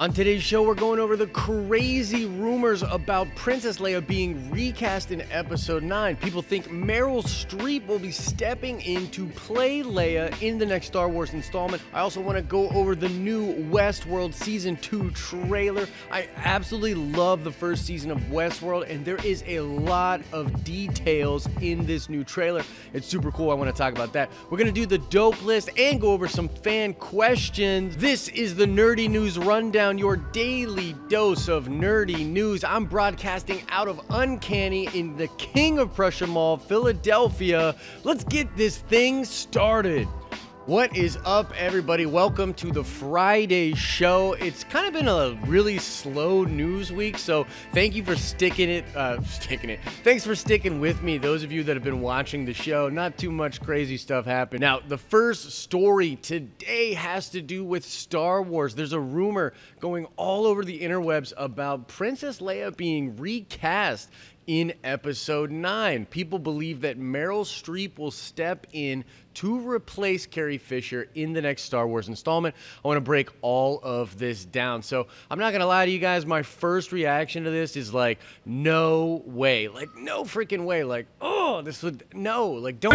On today's show, we're going over the crazy rumors about Princess Leia being recast in Episode 9. People think Meryl Streep will be stepping in to play Leia in the next Star Wars installment. I also want to go over the new Westworld Season 2 trailer. I absolutely love the first season of Westworld, and there is a lot of details in this new trailer. It's super cool. I want to talk about that. We're going to do the dope list and go over some fan questions. This is the Nerdy News Rundown, your daily dose of nerdy news. I'm broadcasting out of Uncanny in the King of Prussia Mall, Philadelphia. Let's get this thing started. What is up, everybody? Welcome to the Friday show. It's kind of been a really slow news week, so thank you for sticking it. Thanks for sticking with me, those of you that have been watching the show. Not too much crazy stuff happened. Now, the first story today has to do with Star Wars. There's a rumor going all over the interwebs about Princess Leia being recast in Episode 9. People believe that Meryl Streep will step in to replace Carrie Fisher in the next Star Wars installment. I want to break all of this down. So I'm not going to lie to you guys. My first reaction to this is like, no way. Like, no freaking way. Like, oh, this would, no. Like, don't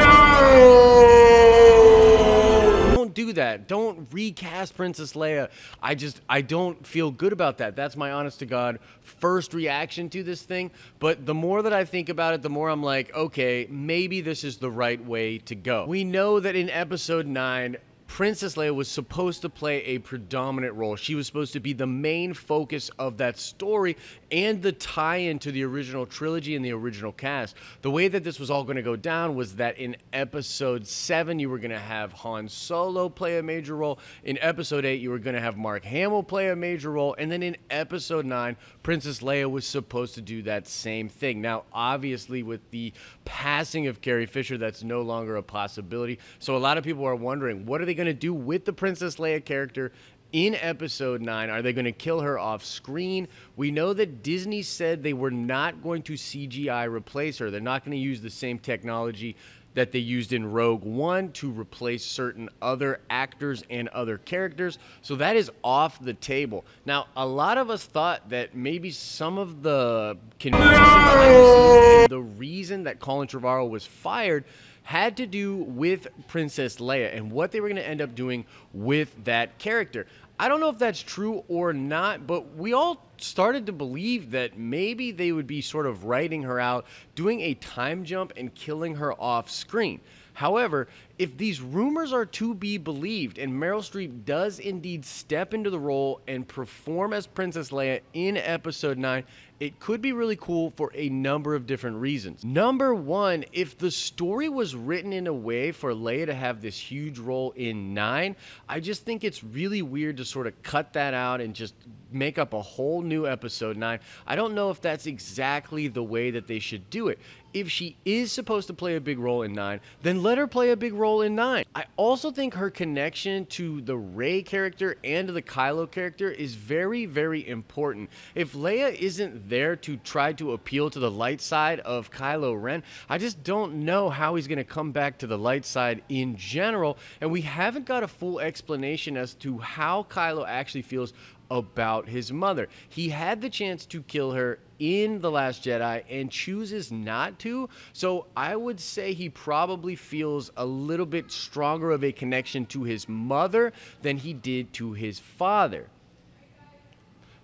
do that. Don't recast Princess Leia. I don't feel good about that. That's my honest to God first reaction to this thing. But the more that I think about it, the more I'm like, okay, maybe this is the right way to go. We know that in Episode 9, Princess Leia was supposed to play a predominant role. She was supposed to be the main focus of that story and the tie-in to the original trilogy and the original cast. The way that this was all going to go down was that in Episode 7, you were going to have Han Solo play a major role. In Episode 8, you were going to have Mark Hamill play a major role. And then in Episode 9, Princess Leia was supposed to do that same thing. Now, obviously, with the passing of Carrie Fisher, that's no longer a possibility. So a lot of people are wondering, what are they going to do with the Princess Leia character in Episode 9? Are they going to kill her off screen? We know that Disney said they were not going to CGI replace her. They're not going to use the same technology that they used in Rogue One to replace certain other actors and other characters. So that is off the table. Now, a lot of us thought that maybe some of the confusion behind the scenes and the reason that Colin Trevorrow was fired had to do with Princess Leia and what they were going to end up doing with that character. I don't know if that's true or not, but we all started to believe that maybe they would be sort of writing her out, doing a time jump and killing her off screen. However, if these rumors are to be believed and Meryl Streep does indeed step into the role and perform as Princess Leia in Episode 9, it could be really cool for a number of different reasons. Number one, if the story was written in a way for Leia to have this huge role in 9, I just think it's really weird to sort of cut that out and just make up a whole new Episode 9. I don't know if that's exactly the way that they should do it. If she is supposed to play a big role in 9, then let her play a big role in 9. I also think her connection to the Rey character and to the Kylo character is very, very important. If Leia isn't there to try to appeal to the light side of Kylo Ren, I just don't know how he's going to come back to the light side in general, and we haven't got a full explanation as to how Kylo actually feels about his mother. He had the chance to kill her in The Last Jedi and chooses not to, so I would say he probably feels a little bit stronger of a connection to his mother than he did to his father.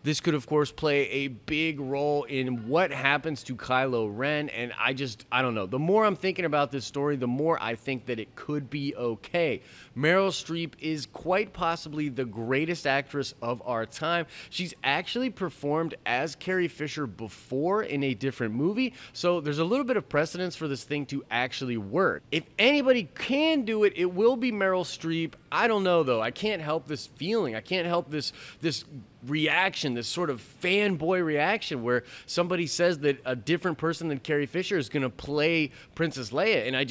This could, of course, play a big role in what happens to Kylo Ren, and I don't know. The more I'm thinking about this story, the more I think that it could be okay. Meryl Streep is quite possibly the greatest actress of our time. She's actually performed as Carrie Fisher before in a different movie, so there's a little bit of precedence for this thing to actually work. If anybody can do it, it will be Meryl Streep. I don't know, though. I can't help this feeling. I can't help this reaction, this sort of fanboy reaction where somebody says that a different person than Carrie Fisher is going to play Princess Leia, and I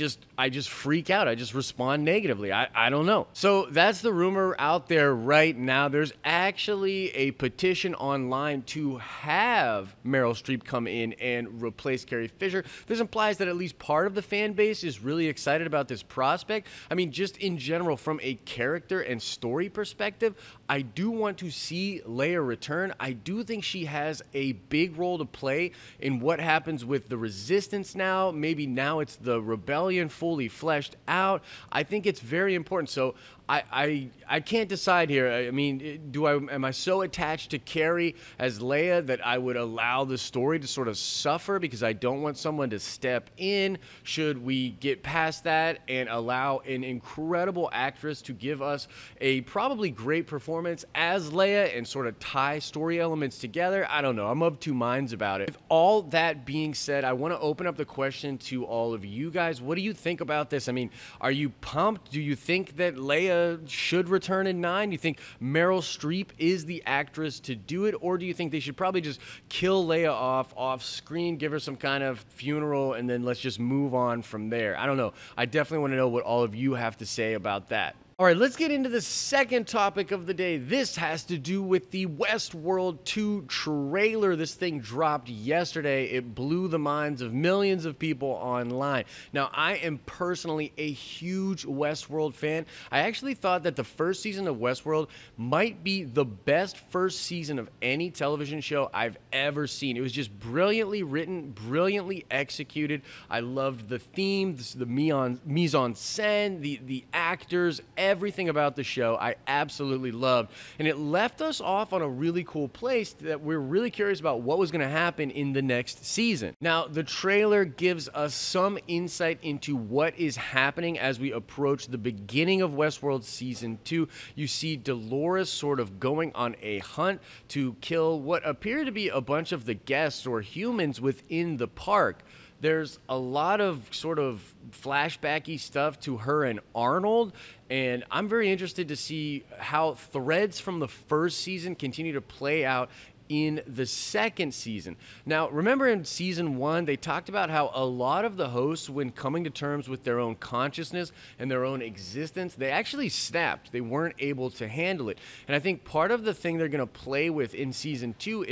just freak out. I just respond negatively. I don't know. So that's the rumor out there right now. There's actually a petition online to have Meryl Streep come in and replace Carrie Fisher. This implies that at least part of the fan base is really excited about this prospect. I mean, just in general, from a character and story perspective, I do want to see Leia return. I do think she has a big role to play in what happens with the Resistance now. Maybe now it's the Rebellion fully fleshed out. I think it's very important. So I can't decide here. I mean, am I so attached to Carrie as Leia that I would allow the story to sort of suffer because I don't want someone to step in? Should we get past that and allow an incredible actress to give us a probably great performance as Leia and sort of tie story elements together? I don't know. I'm of two minds about it. With all that being said, I want to open up the question to all of you guys. What do you think about this? I mean, are you pumped? Do you think that Leia should return in 9? Do you think Meryl Streep is the actress to do it? Or do you think they should probably just kill Leia off screen, give her some kind of funeral, and then let's just move on from there? I don't know. I definitely want to know what all of you have to say about that. All right, let's get into the second topic of the day. This has to do with the Westworld 2 trailer. This thing dropped yesterday. It blew the minds of millions of people online. Now, I am personally a huge Westworld fan. I actually thought that the first season of Westworld might be the best first season of any television show I've ever seen. It was just brilliantly written, brilliantly executed. I loved the theme, the mise en scène, the actors, everything about the show I absolutely loved, and it left us off on a really cool place that we're really curious about what was going to happen in the next season. Now, the trailer gives us some insight into what is happening as we approach the beginning of Westworld Season 2. You see Dolores sort of going on a hunt to kill what appear to be a bunch of the guests or humans within the park. There's a lot of sort of flashbacky stuff to her and Arnold, and I'm very interested to see how threads from the first season continue to play out in the second season. Now, remember in season 1, they talked about how a lot of the hosts, when coming to terms with their own consciousness and their own existence, they actually snapped. They weren't able to handle it. And I think part of the thing they're going to play with in season 2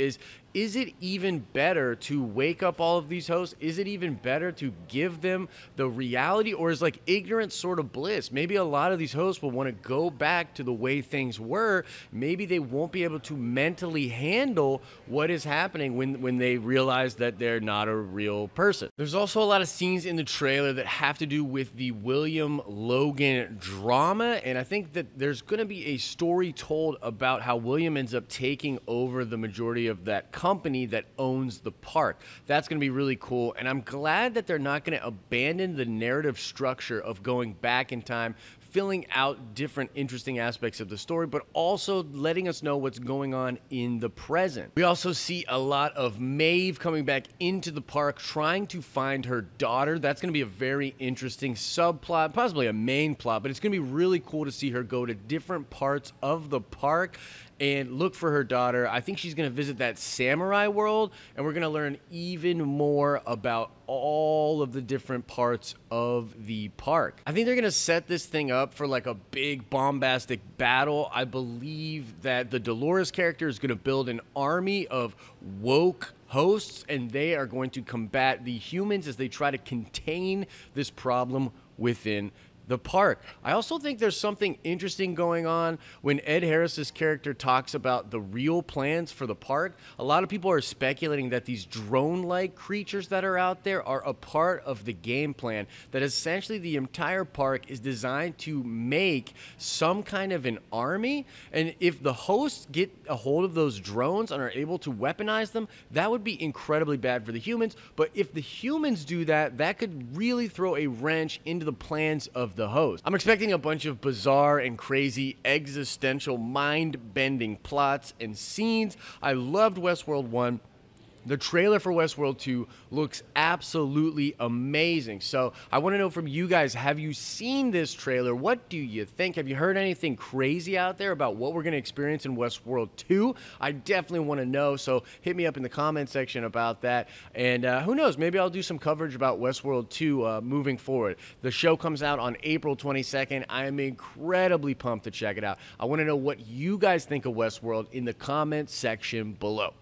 is it even better to wake up all of these hosts? Is it even better to give them the reality, or is like ignorance sort of bliss? Maybe a lot of these hosts will want to go back to the way things were. Maybe they won't be able to mentally handle what is happening when they realize that they're not a real person. There's also a lot of scenes in the trailer that have to do with the William Logan drama, and I think that there's going to be a story told about how William ends up taking over the majority of that company that owns the park. That's going to be really cool, and I'm glad that they're not going to abandon the narrative structure of going back in time, filling out different interesting aspects of the story, but also letting us know what's going on in the present. We also see a lot of Maeve coming back into the park, trying to find her daughter. That's going to be a very interesting subplot, possibly a main plot, but it's going to be really cool to see her go to different parts of the park and look for her daughter. I think she's going to visit that samurai world, and we're going to learn even more about all of the different parts of the park. I think they're going to set this thing up for like a big bombastic battle. I believe that the Dolores character is going to build an army of woke hosts, and they are going to combat the humans as they try to contain this problem within the park. I also think there's something interesting going on when Ed Harris's character talks about the real plans for the park. A lot of people are speculating that these drone-like creatures that are out there are a part of the game plan, that essentially the entire park is designed to make some kind of an army, and if the hosts get a hold of those drones and are able to weaponize them, that would be incredibly bad for the humans. But if the humans do that, that could really throw a wrench into the plans of the host. I'm expecting a bunch of bizarre and crazy existential mind-bending plots and scenes. I loved Westworld 1. The trailer for Westworld 2 looks absolutely amazing. So I want to know from you guys, have you seen this trailer? What do you think? Have you heard anything crazy out there about what we're going to experience in Westworld 2? I definitely want to know, so hit me up in the comment section about that. And who knows, maybe I'll do some coverage about Westworld 2 moving forward. The show comes out on April 22nd. I am incredibly pumped to check it out. I want to know what you guys think of Westworld in the comment section below.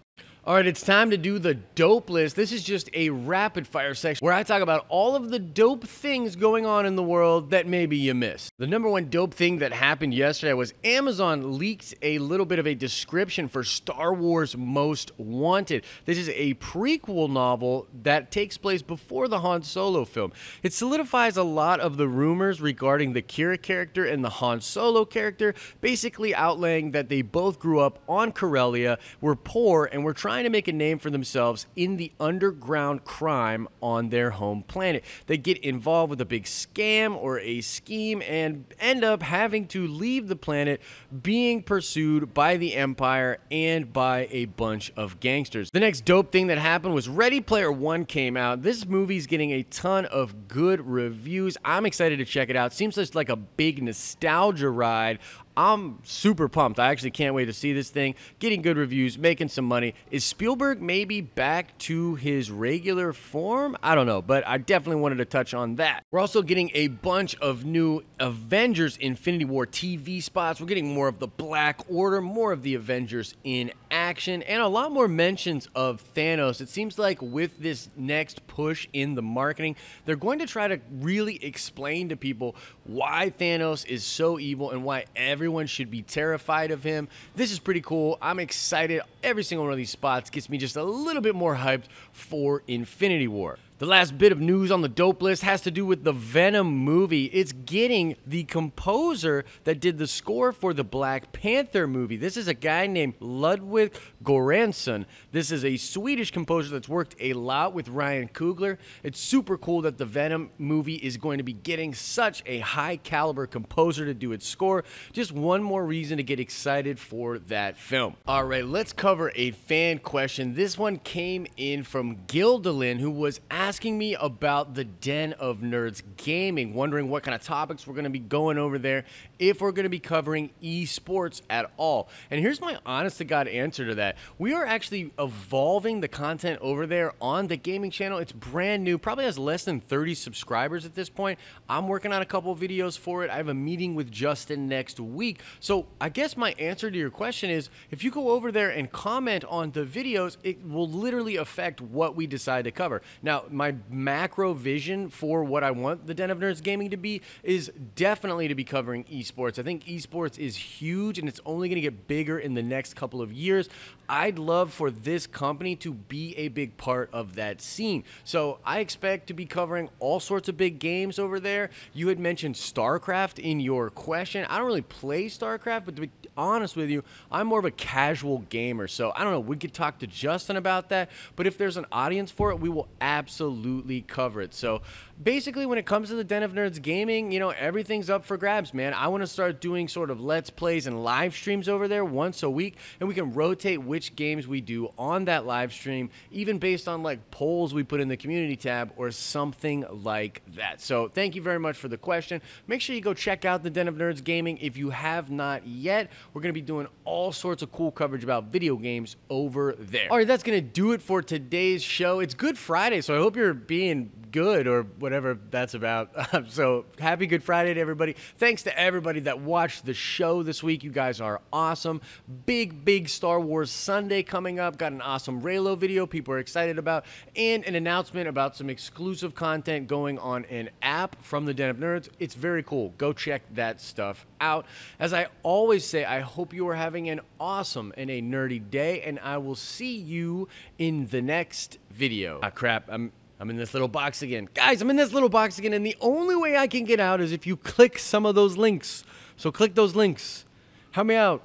All right, it's time to do the dope list. This is just a rapid fire section where I talk about all of the dope things going on in the world that maybe you missed. The number one dope thing that happened yesterday was Amazon leaked a little bit of a description for Star Wars Most Wanted. This is a prequel novel that takes place before the Han Solo film. It solidifies a lot of the rumors regarding the Kira character and the Han Solo character, basically outlaying that they both grew up on Corellia, were poor, and were trying to make a name for themselves in the underground crime on their home planet. They get involved with a big scam or a scheme and end up having to leave the planet, being pursued by the Empire and by a bunch of gangsters. The next dope thing that happened was Ready Player One came out. This movie's getting a ton of good reviews. I'm excited to check it out. Seems just like a big nostalgia ride. I'm super pumped. I actually can't wait to see this thing. Getting good reviews, making some money. Is Spielberg maybe back to his regular form? I don't know, but I definitely wanted to touch on that. We're also getting a bunch of new Avengers Infinity War TV spots. We're getting more of the Black Order, more of the Avengers in action, and a lot more mentions of Thanos. It seems like with this next push in the marketing, they're going to try to really explain to people why Thanos is so evil and why everyone should be terrified of him. This is pretty cool. I'm excited. Every single one of these spots gets me just a little bit more hyped for Infinity War. The last bit of news on the dope list has to do with the Venom movie. It's getting the composer that did the score for the Black Panther movie. This is a guy named Ludwig Göransson. This is a Swedish composer that's worked a lot with Ryan Coogler. It's super cool that the Venom movie is going to be getting such a high caliber composer to do its score. Just one more reason to get excited for that film. All right, let's cover a fan question. This one came in from Gildelin, who was asking me about the Den of Nerds Gaming, wondering what kind of topics we're going to be going over there, if we're going to be covering esports at all. And here's my honest to God answer to that. We are actually evolving the content over there on the gaming channel. It's brand new, probably has less than 30 subscribers at this point. I'm working on a couple videos for it. I have a meeting with Justin next week. So I guess my answer to your question is, if you go over there and comment on the videos, it will literally affect what we decide to cover. Now, my macro vision for what I want the Den of Nerds Gaming to be is definitely to be covering esports. I think esports is huge and it's only going to get bigger in the next couple of years. I'd love for this company to be a big part of that scene. So I expect to be covering all sorts of big games over there. You had mentioned StarCraft in your question. I don't really play StarCraft, but to be honest with you, I'm more of a casual gamer. So I don't know, we could talk to Justin about that, but if there's an audience for it, we will absolutely cover it. So basically, when it comes to the Den of Nerds Gaming, you know, everything's up for grabs, man. I want to start doing sort of Let's Plays and live streams over there once a week, and we can rotate which games we do on that live stream, even based on like polls we put in the community tab or something like that. So thank you very much for the question. Make sure you go check out the Den of Nerds Gaming if you have not yet. We're going to be doing all sorts of cool coverage about video games over there. All right, that's going to do it for today's show. It's Good Friday, so I hope you're being good or whatever that's about. So happy Good Friday to everybody. Thanks to everybody that watched the show this week. You guys are awesome. Big Star Wars Sunday coming up. Got an awesome Raylo video people are excited about, and an announcement about some exclusive content going on an app from the Den of Nerds. It's very cool. Go check that stuff out. As I always say, I hope you are having an awesome and a nerdy day, and I will see you in the next video. Ah, crap. I'm in this little box again. Guys, I'm in this little box again, and the only way I can get out is if you click some of those links. So click those links. Help me out.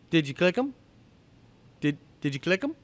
Did you click them? Did you click them?